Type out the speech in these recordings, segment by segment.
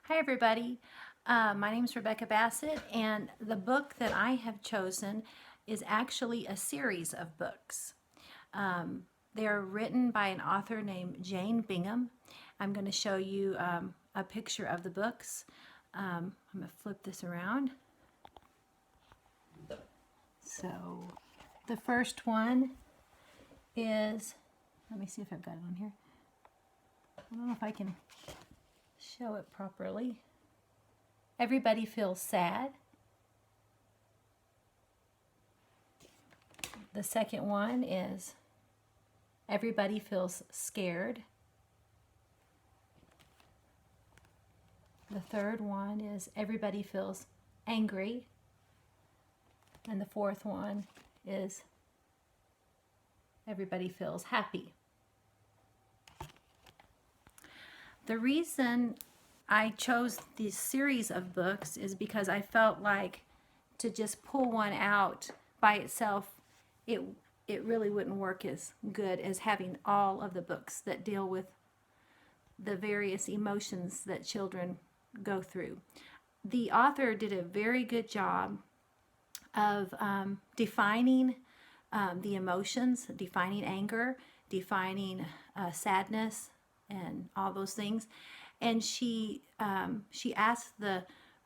Hi everybody, my name is Rebecca Bassett, and the book that I have chosen is actually a series of books. They are written by an author named Jane Bingham. I'm going to show you a picture of the books. I'm going to flip this around. So the first one is, let me see if I've got it on here. I don't know if I can show it properly. Everybody feels sad. The second one is Everybody feels scared. The third one is Everybody feels angry. And the fourth one is Everybody feels happy. The reason I chose this series of books is because I felt like to just pull one out by itself, it really wouldn't work as good as having all of the books that deal with the various emotions that children go through. The author did a very good job of defining the emotions, defining anger, defining sadness, and all those things. And she asked the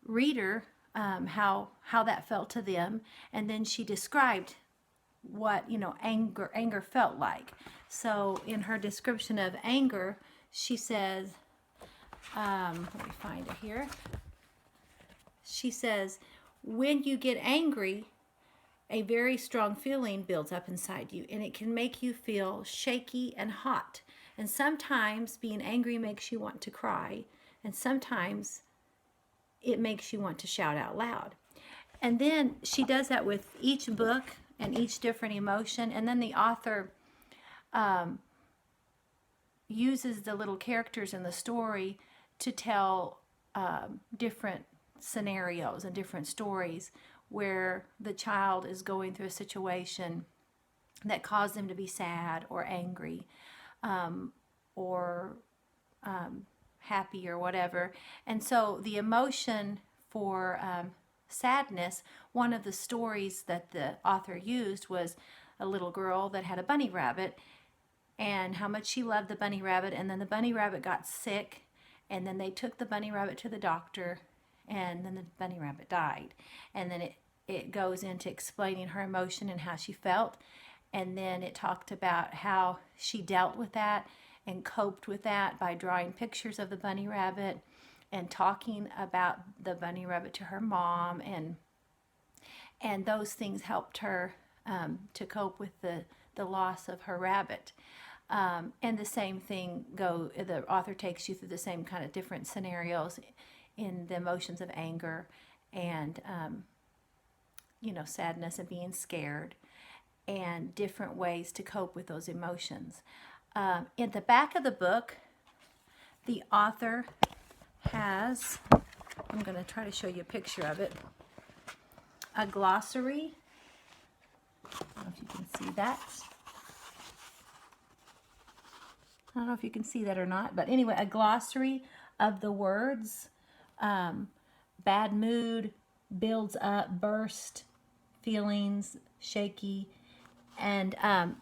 reader how that felt to them, and then she described what anger felt like. So in her description of anger, she says, let me find it here. She says, when you get angry, a very strong feeling builds up inside you, and it can make you feel shaky and hot. And sometimes being angry makes you want to cry, and sometimes it makes you want to shout out loud. And then she does that with each book and each different emotion, and then the author uses the little characters in the story to tell different scenarios and different stories where the child is going through a situation that caused them to be sad or angry or happy or whatever. And so the emotion for sadness, one of the stories that the author used was a little girl that had a bunny rabbit and how much she loved the bunny rabbit, and then the bunny rabbit got sick, and then they took the bunny rabbit to the doctor, and then the bunny rabbit died. And then it goes into explaining her emotion and how she felt, and then it talked about how she dealt with that and coped with that by drawing pictures of the bunny rabbit and talking about the bunny rabbit to her mom, and those things helped her to cope with the loss of her rabbit. And the same thing the author takes you through the same kind of different scenarios in the emotions of anger and sadness and being scared, and different ways to cope with those emotions. In the back of the book, the author has, I'm going to try to show you a picture of it, a glossary. I don't know if you can see that. I don't know if you can see that or not, but anyway, a glossary of the words bad mood, builds up, burst, feelings, shaky. And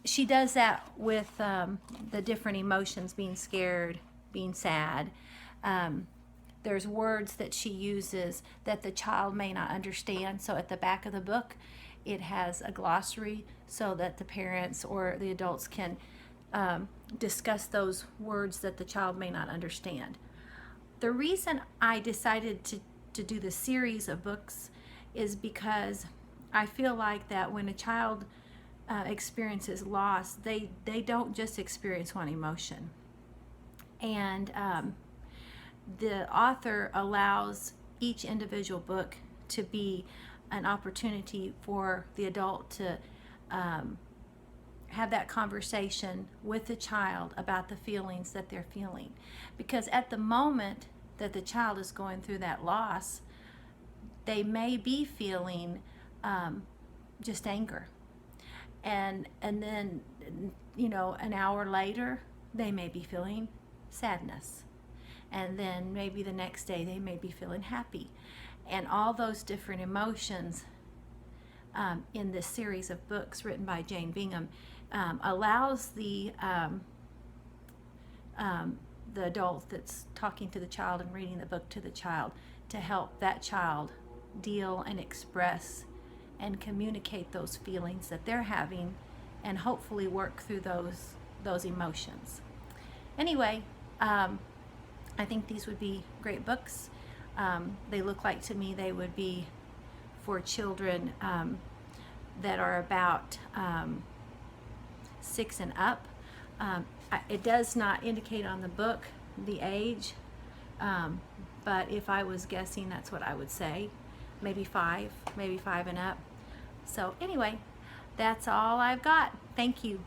she does that with the different emotions, being scared, being sad. There's words that she uses that the child may not understand. So at the back of the book, it has a glossary so that the parents or the adults can discuss those words that the child may not understand. The reason I decided to do this series of books is because I feel like that when a child experiences loss, they don't just experience one emotion. And the author allows each individual book to be an opportunity for the adult to have that conversation with the child about the feelings that they're feeling. Because at the moment that the child is going through that loss, they may be feeling just anger. And then, an hour later, they may be feeling sadness. and then maybe the next day they may be feeling happy. And all those different emotions in this series of books written by Jane Bingham allows the adult that's talking to the child and reading the book to the child to help that child deal and express and communicate those feelings that they're having, and hopefully work through those emotions. Anyway, I think these would be great books. They look like to me they would be for children that are about 6 and up. It does not indicate on the book the age, but if I was guessing, that's what I would say. Maybe 5 and up. So anyway, that's all I've got. Thank you.